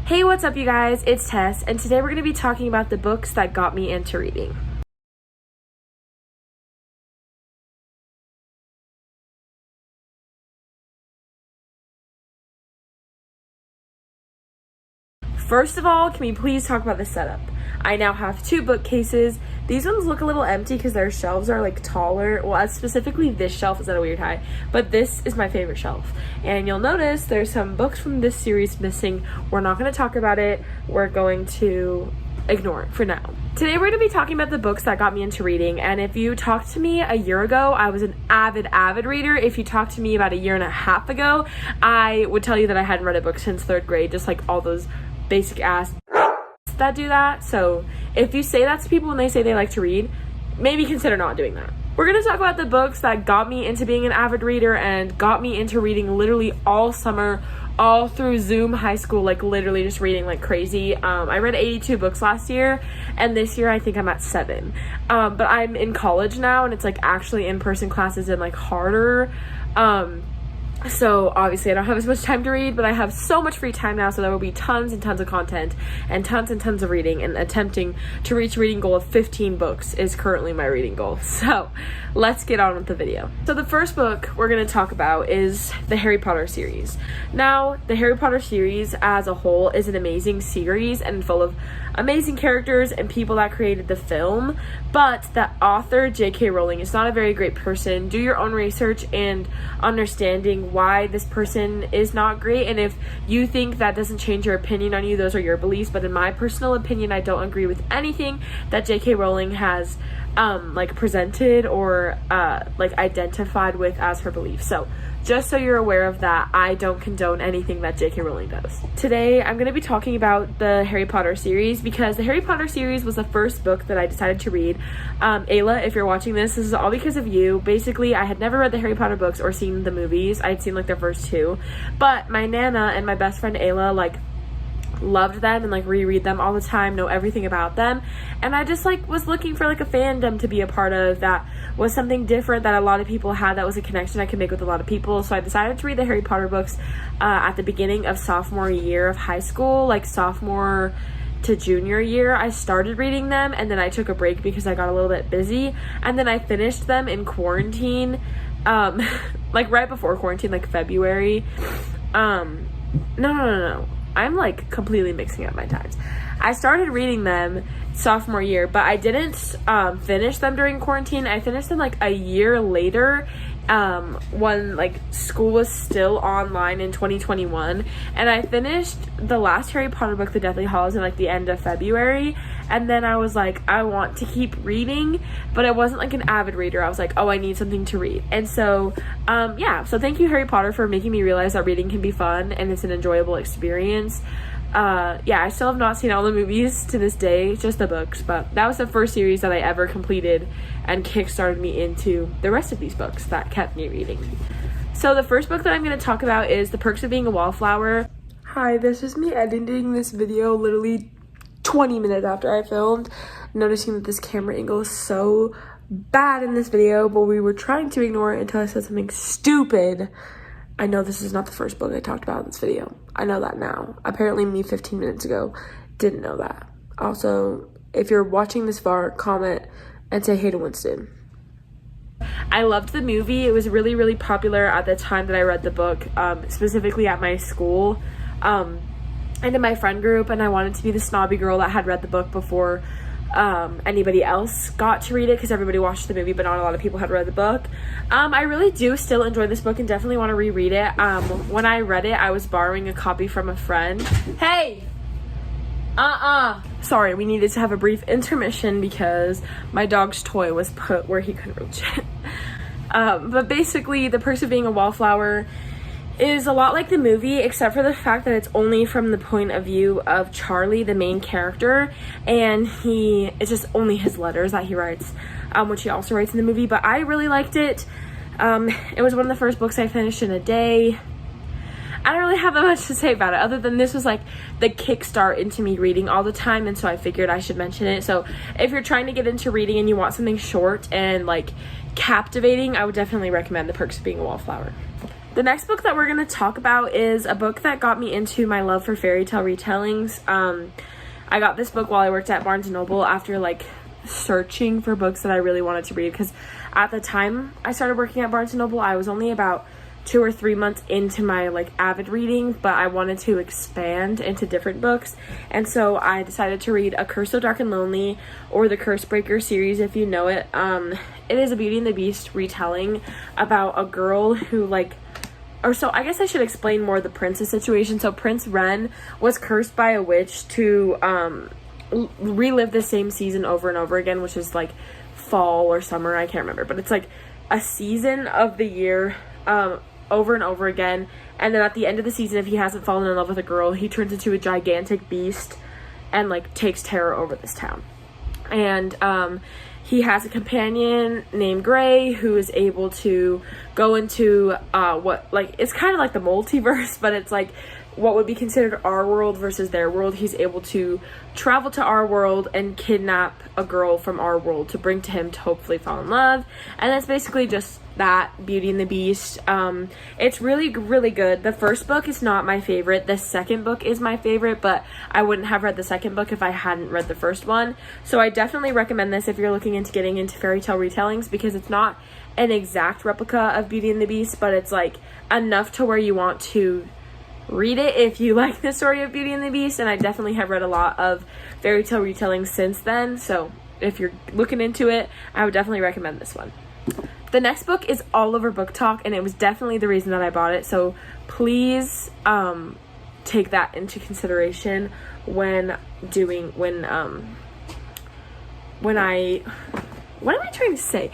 Hey, what's up, you guys? It's Tess, and today we're going to be talking about the books that got me into reading. First of all, can we please talk about the setup? I now have two bookcases. These ones look a little empty because their shelves are like taller. Well, specifically this shelf is at a weird height, but this is my favorite shelf. And you'll notice there's some books from this series missing. We're not going to talk about it. We're going to ignore it for now. Today we're going to be talking about the books that got me into reading, and if you talked to me a year ago, I was an avid reader. If you talked to me about a year and a half ago, I would tell you that I hadn't read a book since 3rd grade, just like all those basic ass that do that. So if you say that to people when they say they like to read, maybe consider not doing that. We're going to talk about the books that got me into being an avid reader and got me into reading literally all summer, all through Zoom high school, like literally just reading like crazy. I read 82 books last year, and this year I think I'm at 7. But I'm in college now, and it's like actually in-person classes and like harder. So obviously I don't have as much time to read, but I have so much free time now, so there will be tons and tons of content and tons of reading, and attempting to reach a reading goal of 15 books is currently my reading goal. So let's get on with the video. So the first book we're going to talk about is the Harry Potter series. Now, the Harry Potter series as a whole is an amazing series and full of amazing characters and people that created the film, but the author J.K. Rowling is not a very great person. Do your own research and understanding why this person is not great, and if you think that doesn't change your opinion on you, those are your beliefs. But in my personal opinion, I don't agree with anything that J.K. Rowling has presented or identified with as her beliefs. So just so you're aware of that, I don't condone anything that J.K. Rowling does. Today, I'm going to be talking about the Harry Potter series because the Harry Potter series was the first book that I decided to read. Ayla, if you're watching this is all because of you. Basically, I had never read the Harry Potter books or seen the movies. I'd seen like the first 2. But my Nana and my best friend Ayla loved them and reread them all the time, know everything about them, and I just was looking for a fandom to be a part of that was something different that a lot of people had, that was a connection I could make with a lot of people. So I decided to read the Harry Potter books at the beginning of sophomore year of high school, sophomore to junior year. I started reading them, and then I took a break because I got a little bit busy, and then I finished them in quarantine, right before quarantine, February. No. I'm completely mixing up my times. I started reading them sophomore year, but I didn't finish them during quarantine. I finished them a year later, when school was still online in 2021, and I finished the last Harry Potter book, The Deathly Hallows, in the end of February. And then I was I want to keep reading, but I wasn't an avid reader. I was oh, I need something to read. And so so thank you, Harry Potter, for making me realize that reading can be fun and it's an enjoyable experience. I still have not seen all the movies to this day, just the books, but that was the first series that I ever completed and kickstarted me into the rest of these books that kept me reading. So the first book that I'm going to talk about is The Perks of Being a Wallflower. Hi, this is me editing this video literally 20 minutes after I filmed, noticing that this camera angle is so bad in this video, but we were trying to ignore it until I said something stupid. I know this is not the first book I talked about in this video. I know that now. Apparently me 15 minutes ago didn't know that. Also, if you're watching this far, comment and say hey to Winston. I loved the movie. It was really popular at the time that I read the book, specifically at my school and in my friend group, and I wanted to be the snobby girl that had read the book before anybody else got to read it, because everybody watched the movie but not a lot of people had read the book. I really do still enjoy this book and definitely want to reread it. When I read it, I was borrowing a copy from a friend. Hey! Sorry, we needed to have a brief intermission because my dog's toy was put where he couldn't reach it. But basically, The Perks of Being a Wallflower is a lot like the movie, except for the fact that it's only from the point of view of Charlie, the main character, and it's just only his letters that he writes, which he also writes in the movie. But I really liked it. It was one of the first books I finished in a day. I don't really have that much to say about it, other than this was the kickstart into me reading all the time, and so I figured I should mention it. So if you're trying to get into reading and you want something short and captivating, I would definitely recommend The Perks of Being a Wallflower. The next book that we're going to talk about is a book that got me into my love for fairy tale retellings. I got this book while I worked at Barnes & Noble after like searching for books that I really wanted to read, because at the time I started working at Barnes & Noble, I was only about 2 or 3 months into my like avid reading, but I wanted to expand into different books, and so I decided to read A Curse So Dark and Lonely, or the Cursebreaker series if you know it. It is a Beauty and the Beast retelling about a girl who so I guess I should explain more the princess situation. So Prince Ren was cursed by a witch to relive the same season over and over again, which is like fall or summer, I can't remember, but it's like a season of the year over and over again. And then at the end of the season, if he hasn't fallen in love with a girl, he turns into a gigantic beast and like takes terror over this town. And he has a companion named Gray who is able to go into it's kind of like the multiverse, but it's like what would be considered our world versus their world. He's able to travel to our world and kidnap a girl from our world to bring to him to hopefully fall in love. And that's basically just that, Beauty and the Beast. It's really, really good. The first book is not my favorite. The second book is my favorite, but I wouldn't have read the second book if I hadn't read the first one. So I definitely recommend this if you're looking into getting into fairy tale retellings, because it's not an exact replica of Beauty and the Beast, but it's like enough to where you want to read it if you like the story of Beauty and the Beast. And I definitely have read a lot of fairy tale retellings since then, so if you're looking into it, I would definitely recommend this one. The next book is all over Book Talk, and it was definitely the reason that I bought it, so please take that into consideration what am I trying to say?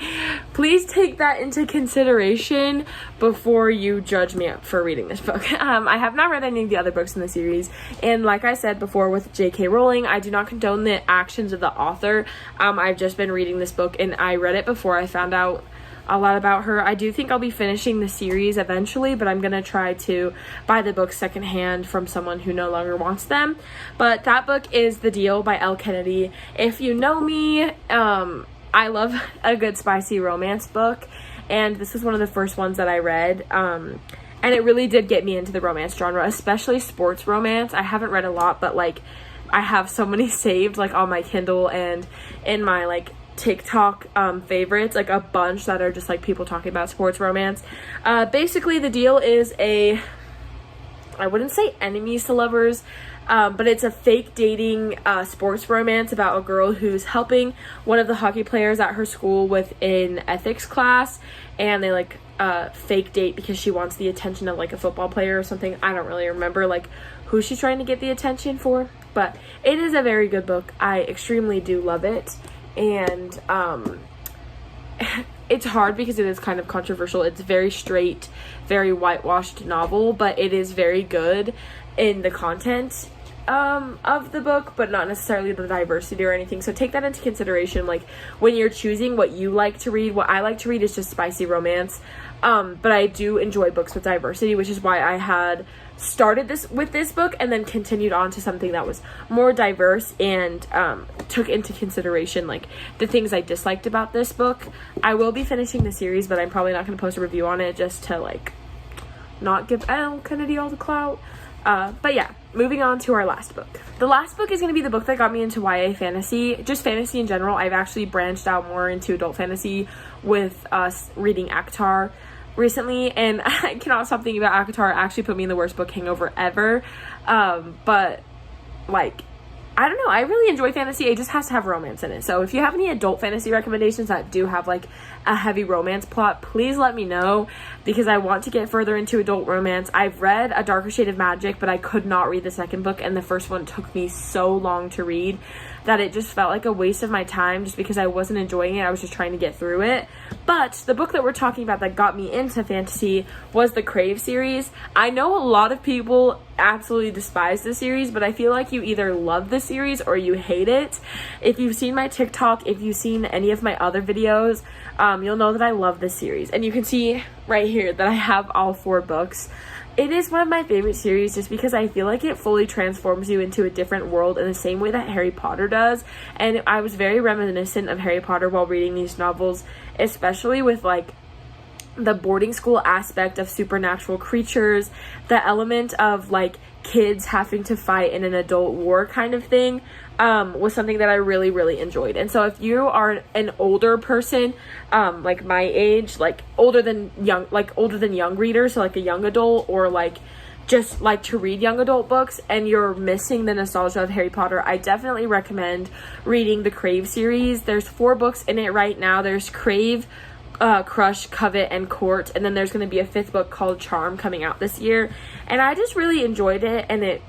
Please take that into consideration before you judge me for reading this book. I have not read any of the other books in the series, and like I said before with J.K. Rowling, I do not condone the actions of the author. I've just been reading this book, and I read it before I found out a lot about her. I do think I'll be finishing the series eventually, but I'm gonna try to buy the books secondhand from someone who no longer wants them. But that book is The Deal by Elle Kennedy. If you know me, I love a good spicy romance book, and this was one of the first ones that I read, and it really did get me into the romance genre, especially sports romance. I haven't read a lot, but like I have so many saved like on my Kindle and in my like TikTok favorites, like a bunch that are just like people talking about sports romance. Basically The Deal is I wouldn't say enemies to lovers, but it's a fake dating sports romance about a girl who's helping one of the hockey players at her school with an ethics class, and they like fake date because she wants the attention of like a football player or something. I don't really remember like who she's trying to get the attention for, but it is a very good book. I extremely do love it, and it's hard because it is kind of controversial. It's very straight, very whitewashed novel, but it is very good in the content of the book, but not necessarily the diversity or anything. So take that into consideration, like when you're choosing what you like to read. What I like to read is just spicy romance, but I do enjoy books with diversity, which is why I had started this book and then continued on to something that was more diverse and took into consideration like the things I disliked about this book. I will be finishing the series, but I'm probably not going to post a review on it just to like not give Elle Kennedy all the clout. But yeah, moving on to our last book. The last book is going to be the book that got me into YA fantasy, just fantasy in general. I've actually branched out more into adult fantasy with reading ACOTAR recently, and I cannot stop thinking about ACOTAR. It actually put me in the worst book hangover ever. But like, I don't know, I really enjoy fantasy. It just has to have romance in it. So if you have any adult fantasy recommendations that do have like a heavy romance plot, please let me know, because I want to get further into adult romance. I've read A Darker Shade of Magic, but I could not read the second book, and the first one took me so long to read that it just felt like a waste of my time just because I wasn't enjoying it. I was just trying to get through it. But the book that we're talking about that got me into fantasy was the Crave series. I know a lot of people absolutely despise the series, but I feel like you either love the series or you hate it. If you've seen my TikTok, if you've seen any of my other videos, you'll know that I love this series. And you can see right here that I have all 4 books. It is one of my favorite series just because I feel like it fully transforms you into a different world in the same way that Harry Potter does. And I was very reminiscent of Harry Potter while reading these novels, especially with like the boarding school aspect of supernatural creatures, the element of like kids having to fight in an adult war kind of thing, was something that I really, really enjoyed. And so if you are an older person, like my age, like older than young readers, so like a young adult, or like just like to read young adult books, and you're missing the nostalgia of Harry Potter, I definitely recommend reading the Crave series. There's 4 books in it right now. There's Crave, Crush, Covet, and Court, and then there's going to be a 5th book called Charm coming out this year, and I just really enjoyed it. And it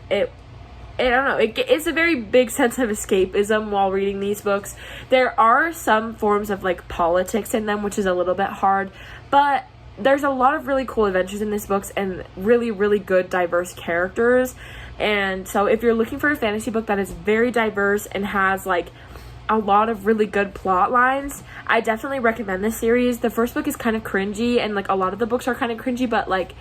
I don't know, it's a very big sense of escapism while reading these books. There are some forms of like politics in them, which is a little bit hard, but there's a lot of really cool adventures in these books and really, really good diverse characters. And so if you're looking for a fantasy book that is very diverse and has like a lot of really good plot lines, I definitely recommend this series. The first book is kind of cringy, and like a lot of the books are kind of cringy, but like,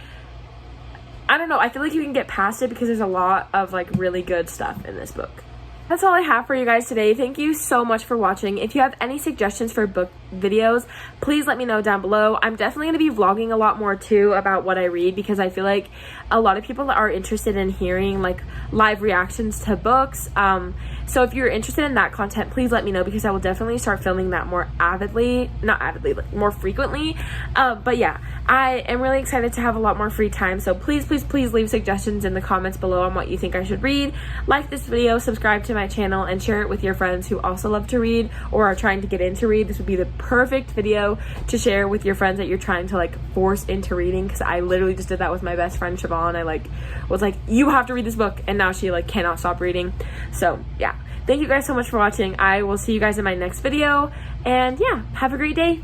I don't know, I feel like you can get past it because there's a lot of like really good stuff in this book. That's all I have for you guys today. Thank you so much for watching. If you have any suggestions for book videos, please let me know down below. I'm definitely going to be vlogging a lot more too about what I read, because I feel like a lot of people are interested in hearing like live reactions to books. So if you're interested in that content, please let me know, because I will definitely start filming that more more frequently. But yeah, I am really excited to have a lot more free time. So please, please, please leave suggestions in the comments below on what you think I should read. Like this video, subscribe to my channel, and share it with your friends who also love to read or are trying to get into read. This would be the perfect video to share with your friends that you're trying to like force into reading, because I literally just did that with my best friend Siobhan. I like was like, you have to read this book, and now she like cannot stop reading. So yeah, thank you guys so much for watching. I will see you guys in my next video, and yeah, have a great day.